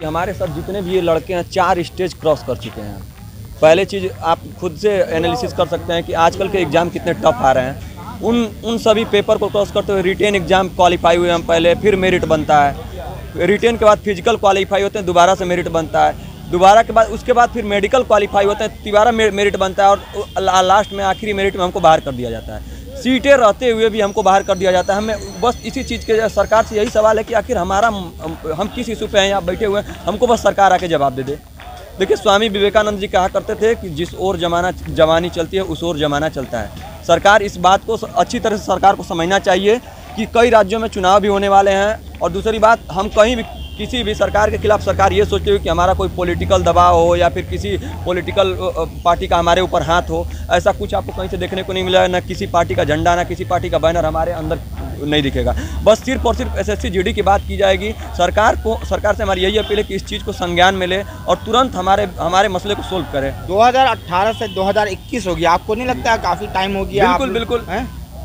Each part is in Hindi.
कि हमारे साथ जितने भी ये लड़के हैं 4 स्टेज क्रॉस कर चुके हैं। पहले चीज़ आप खुद से एनालिसिस कर सकते हैं कि आजकल के एग्ज़ाम कितने टफ आ रहे हैं। उन सभी पेपर को क्रॉस करते हुए रिटेन एग्ज़ाम क्वालिफाई हुए हम पहले, फिर मेरिट बनता है। रिटेन के बाद फिजिकल क्वालिफाई होते हैं, दोबारा से मेरिट बनता है। दोबारा के बाद उसके बाद फिर मेडिकल क्वालिफाई होते हैं, दोबारा मेरिट बनता है और लास्ट में आखिरी मेरिट में हमको बाहर कर दिया जाता है। सीटें रहते हुए भी हमको बाहर कर दिया जाता है। हमें बस इसी चीज़ के सरकार से यही सवाल है कि आखिर हम किस इशू पे हैं यहाँ बैठे हुए हैं, हमको बस सरकार आके जवाब दे दे। देखिए, स्वामी विवेकानंद जी कहा करते थे कि जिस ओर जवानी चलती है उस ओर जमाना चलता है। सरकार इस बात को अच्छी तरह से सरकार को समझना चाहिए कि कई राज्यों में चुनाव भी होने वाले हैं। और दूसरी बात, हम कहीं भी किसी भी सरकार के खिलाफ सरकार ये सोचती हो कि हमारा कोई पॉलिटिकल दबाव हो या फिर किसी पॉलिटिकल पार्टी का हमारे ऊपर हाथ हो, ऐसा कुछ आपको कहीं से देखने को नहीं मिला। ना किसी पार्टी का झंडा, ना किसी पार्टी का बैनर हमारे अंदर नहीं दिखेगा। बस सिर्फ और सिर्फ SSC GD की बात की जाएगी। सरकार से हमारी यही अपील है कि इस चीज़ को संज्ञान में ले और तुरंत हमारे मसले को सोल्व करें। 2018 से 2021 हो गया, आपको नहीं लगता काफ़ी टाइम हो गया? बिल्कुल बिल्कुल।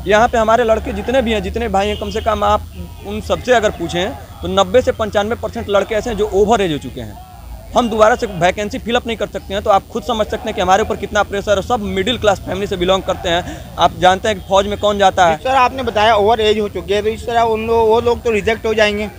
यहाँ पे हमारे लड़के जितने भी हैं, जितने भाई हैं, कम से कम आप उन सबसे अगर पूछें तो 90 से 95% लड़के ऐसे हैं जो ओवर एज हो चुके हैं। हम दोबारा से वैकेंसी फिलअप नहीं कर सकते हैं, तो आप खुद समझ सकते हैं कि हमारे ऊपर कितना प्रेशर है। सब मिडिल क्लास फैमिली से बिलोंग करते हैं। आप जानते हैं कि फौज में कौन जाता है। सर, आपने बताया ओवर एज हो चुके हैं, तो इस तरह वो लोग तो रिजेक्ट हो जाएंगे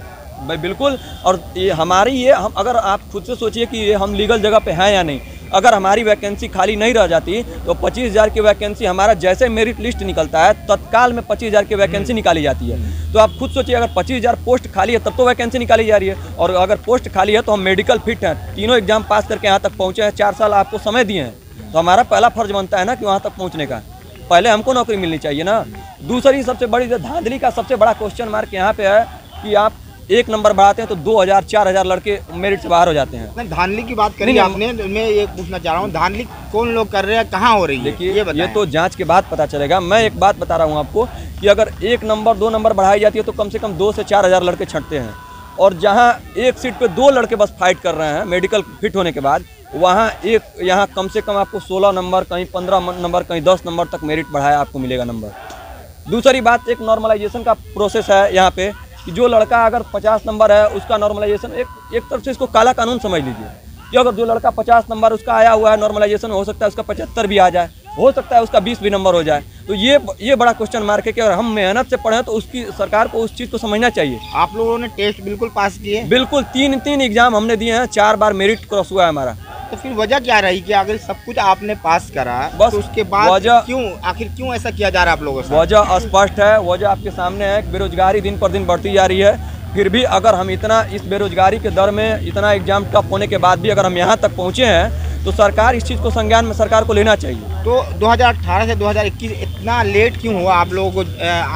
भाई। बिल्कुल। और ये हम अगर आप खुद से सोचिए कि ये हम लीगल जगह पे हैं या नहीं। अगर हमारी वैकेंसी खाली नहीं रह जाती तो 25,000 की वैकेंसी, हमारा जैसे मेरिट लिस्ट निकलता है तत्काल में 25,000 की वैकेंसी निकाली जाती है। तो आप खुद सोचिए, अगर 25,000 पोस्ट खाली है तब तो वैकेंसी निकाली जा रही है। और अगर पोस्ट खाली है तो हम मेडिकल फिट हैं, तीनों एग्जाम पास करके यहाँ तक पहुँचे हैं, 4 साल आपको समय दिए हैं, तो हमारा पहला फर्ज बनता है ना कि वहाँ तक पहुँचने का पहले हमको नौकरी मिलनी चाहिए ना। दूसरी सबसे बड़ी धांधली का सबसे बड़ा क्वेश्चन मार्क यहाँ पे है कि आप 1 नंबर बढ़ाते हैं तो 2,000 4,000 लड़के मेरिट से बाहर हो जाते हैं। धांधली की बात करी आपने, मैं ये पूछना चाह रहा हूँ, धांधली कौन लोग कर रहे हैं, कहाँ हो रही है? देखिए, ये तो जांच के बाद पता चलेगा। मैं एक बात बता रहा हूँ आपको कि अगर 1 नंबर 2 नंबर बढ़ाई जाती है तो कम से कम 2 से 4,000 लड़के छंटते हैं। और जहाँ एक सीट पे 2 लड़के बस फाइट कर रहे हैं मेडिकल फिट होने के बाद, वहाँ यहाँ कम से कम आपको 16 नंबर, कहीं 15 नंबर, कहीं 10 नंबर तक मेरिट बढ़ाया आपको मिलेगा नंबर। दूसरी बात, एक नॉर्मलाइजेशन का प्रोसेस है यहाँ पे कि जो लड़का अगर 50 नंबर है उसका नॉर्मलाइजेशन, एक तरफ से इसको काला कानून समझ लीजिए कि अगर जो लड़का 50 नंबर उसका आया हुआ है नॉर्मलाइजेशन, हो सकता है उसका 75 भी आ जाए, हो सकता है उसका 20 भी नंबर हो जाए। तो ये बड़ा क्वेश्चन मार्क है कि अगर हम मेहनत से पढ़ें तो उसकी सरकार को उस चीज़ को समझना चाहिए। आप लोगों ने टेस्ट बिल्कुल पास किए? बिल्कुल, 3 एग्जाम हमने दिए हैं, 4 बार मेरिट क्रॉस हुआ है हमारा। तो फिर वजह क्या रही कि अगर सब कुछ आपने पास करा बस, तो उसके बाद क्यों ऐसा किया जा रहा है आप लोगों से? वजह स्पष्ट है, वजह आपके सामने है। बेरोजगारी दिन पर दिन बढ़ती जा रही है। फिर भी अगर हम इतना इस बेरोजगारी के दर में इतना एग्जाम टफ होने के बाद भी अगर हम यहाँ तक पहुँचे हैं तो सरकार इस चीज़ को संज्ञान में सरकार को लेना चाहिए। तो 2018 से 2021 इतना लेट क्यों हुआ आप लोगों को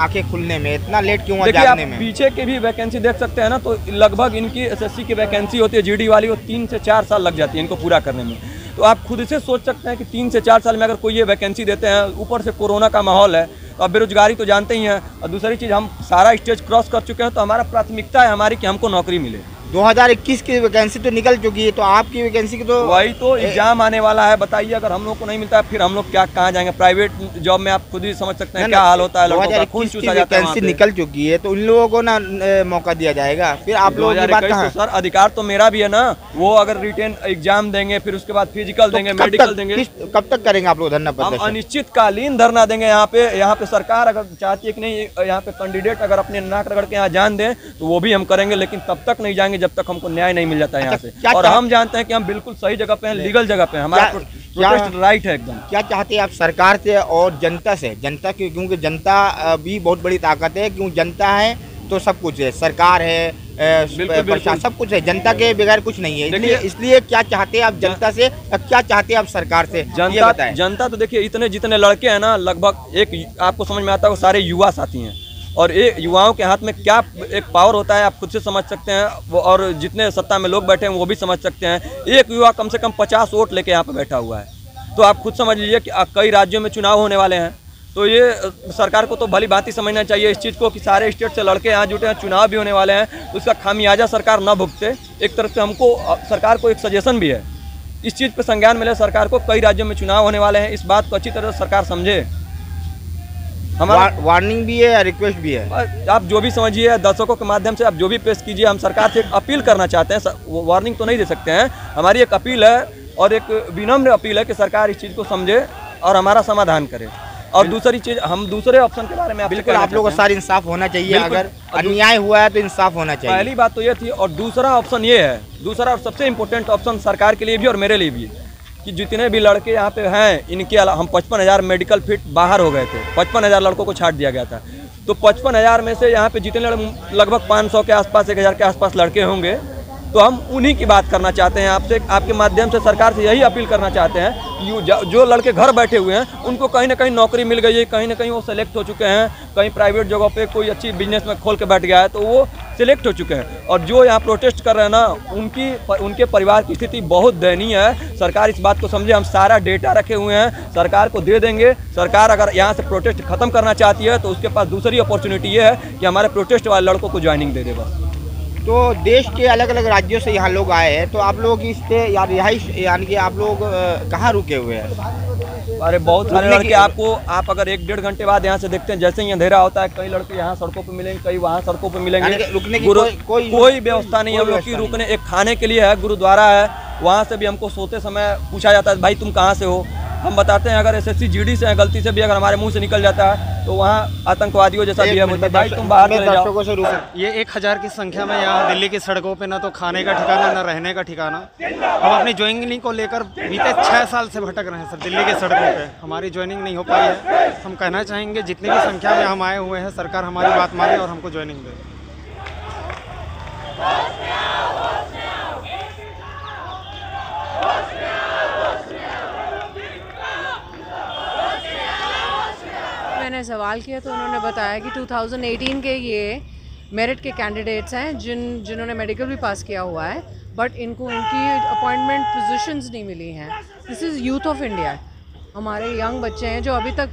आंखें खुलने में? इतना लेट क्यों हुआ जागने में? पीछे के भी वैकेंसी देख सकते हैं ना, तो लगभग इनकी SSC की वैकेंसी होती है GD वाली, वो 3 से 4 साल लग जाती है इनको पूरा करने में। तो आप खुद से सोच सकते हैं कि 3 से 4 साल में अगर कोई ये वैकेंसी देते हैं, ऊपर से कोरोना का माहौल है, तो अब बेरोजगारी तो जानते ही हैं। और दूसरी चीज़, हम सारा स्टेज क्रॉस कर चुके हैं, तो हमारा प्राथमिकता है हमारी कि हमको नौकरी मिले। 2021 की वैकेंसी तो निकल चुकी है, तो आपकी वैकेंसी की तो वही तो एग्जाम आने वाला है। बताइए, अगर हम लोग को नहीं मिलता है फिर हम लोग कहाँ जाएंगे? प्राइवेट जॉब में आप खुद ही समझ सकते हैं क्या हाल होता है। 2021 की वैकेंसी निकल चुकी है, तो उन लोगों को ना मौका दिया जाएगा। फिर आप लोगों की बात कहाँ? सर, अधिकार तो मेरा भी है ना। वो अगर रिटेन एग्जाम देंगे, फिर उसके बाद फिजिकल देंगे, मेडिकल देंगे। कब तक करेंगे आप लोग धरना प्रदर्शन? हम अनिश्चितकालीन धरना देंगे यहाँ पे सरकार अगर चाहती है कि नहीं, यहाँ पे कैंडिडेट अगर अपने नाक रगड़ के यहाँ जान दें तो वो भी हम करेंगे, लेकिन तब तक नहीं जाएंगे जब तक हमको न्याय नहीं मिल जाता है यहाँ से। और हम जानते हैं कि हम बिल्कुल सही जगह पे हैं, लीगल जगह पे हैं, हमारा प्रोटेस्ट राइट है एकदम। क्या चाहते हैं आप सरकार से और जनता से? जनता क्योंकि जनता भी बहुत बड़ी ताकत है, क्यों जनता है तो सब कुछ है, सरकार है, प्रशासन, सब कुछ है। जनता के बगैर कुछ नहीं है। इसलिए क्या चाहते हैं आप जनता से, क्या चाहते हैं आप सरकार से? जनता तो देखिए, इतने जितने लड़के हैं ना, लगभग एक आपको समझ में आता है वो सारे युवा साथी हैं। और ये युवाओं के हाथ में क्या एक पावर होता है आप खुद से समझ सकते हैं। और जितने सत्ता में लोग बैठे हैं वो भी समझ सकते हैं। एक युवा कम से कम 50 वोट लेके यहाँ पे बैठा हुआ है। तो आप खुद समझ लीजिए कि कई राज्यों में चुनाव होने वाले हैं। तो ये सरकार को तो भली भांति समझना चाहिए इस चीज़ को कि सारे स्टेट से लड़के यहाँ जुटे हैं, चुनाव भी होने वाले हैं, उसका खामियाजा सरकार न भुगते। एक तरफ से हमको सरकार को एक सजेशन भी है, इस चीज़ पर संज्ञान मिले सरकार को। कई राज्यों में चुनाव होने वाले हैं, इस बात को अच्छी तरह से सरकार समझे। हमारा वार्निंग भी है, रिक्वेस्ट भी है। आप जो भी समझिए, दर्शकों के माध्यम से आप जो भी पेश कीजिए, हम सरकार से एक अपील करना चाहते हैं। वार्निंग तो नहीं दे सकते हैं, हमारी एक अपील है और एक विनम्र अपील है कि सरकार इस चीज़ को समझे और हमारा समाधान करे। और दूसरी चीज़, हम दूसरे ऑप्शन के बारे में बिल्कुल आप लोगों को सारा इंसाफ होना चाहिए। अगर अन्याय हुआ है तो इंसाफ होना चाहिए। पहली बात तो ये थी, और दूसरा ऑप्शन ये है, दूसरा और सबसे इम्पोर्टेंट ऑप्शन सरकार के लिए भी और मेरे लिए भी, कि जितने भी लड़के यहाँ पे हैं, इनके अलावा हम 55,000 मेडिकल फिट बाहर हो गए थे, 55,000 लड़कों को छाट दिया गया था। तो 55,000 में से यहाँ पे जितने लगभग 500 के आसपास, 1,000 के आसपास लड़के होंगे, तो हम उन्हीं की बात करना चाहते हैं आपसे, आपके माध्यम से सरकार से यही अपील करना चाहते हैं कि जो लड़के घर बैठे हुए हैं उनको कहीं ना कहीं नौकरी मिल गई है, कहीं ना कहीं वो सेलेक्ट हो चुके हैं, कहीं प्राइवेट जगह पे कोई अच्छी बिजनेस में खोल के बैठ गया है तो वो सिलेक्ट हो चुके हैं। और जो यहाँ प्रोटेस्ट कर रहे हैं ना, उनके परिवार की स्थिति बहुत दयनीय है। सरकार इस बात को समझे, हम सारा डेटा रखे हुए हैं, सरकार को दे देंगे। सरकार अगर यहाँ से प्रोटेस्ट खत्म करना चाहती है तो उसके पास दूसरी अपॉर्चुनिटी ये है कि हमारे प्रोटेस्ट वाले लड़कों को ज्वाइनिंग दे दे बस। तो देश के अलग अलग राज्यों से यहाँ लोग आए हैं, तो आप लोग इस पे यार रिहाइश यानी कि आप लोग कहाँ रुके हुए हैं? अरे बहुत सारे लड़के आपको, आप अगर 1-1.5 घंटे बाद यहाँ से देखते हैं, जैसे ही अंधेरा होता है, कई लड़के यहाँ सड़कों पे मिलेंगे, कई वहाँ सड़कों पे मिलेंगे। रुकने की कोई व्यवस्था नहीं है हम लोग की रुकने। एक खाने के लिए है, गुरुद्वारा है, वहाँ से भी हमको सोते समय पूछा जाता है भाई तुम कहाँ से हो, हम बताते हैं अगर SSC GD से गलती से भी अगर हमारे मुंह से निकल जाता है तो वहाँ आतंकवादियों जैसा भी है, भाई तुम बाहर चले जाओ। ये 1000 की संख्या में यहाँ दिल्ली की सड़कों पे ना तो खाने का ठिकाना, ना रहने का ठिकाना। हम अपनी ज्वाइनिंग को लेकर बीते 6 साल से भटक रहे हैं सर दिल्ली के सड़कों पे। हमारी ज्वाइनिंग नहीं हो पाई है। हम कहना चाहेंगे जितनी भी संख्या में हम आए हुए हैं, सरकार हमारी बात माने और हमको ज्वाइनिंग दे। मैंने सवाल किया तो उन्होंने बताया कि 2018 के ये मेरिट के कैंडिडेट्स हैं जिन्होंने मेडिकल भी पास किया हुआ है, बट इनको इनकी अपॉइंटमेंट पोजीशंस नहीं मिली हैं। This is youth of India, हमारे यंग बच्चे हैं जो अभी तक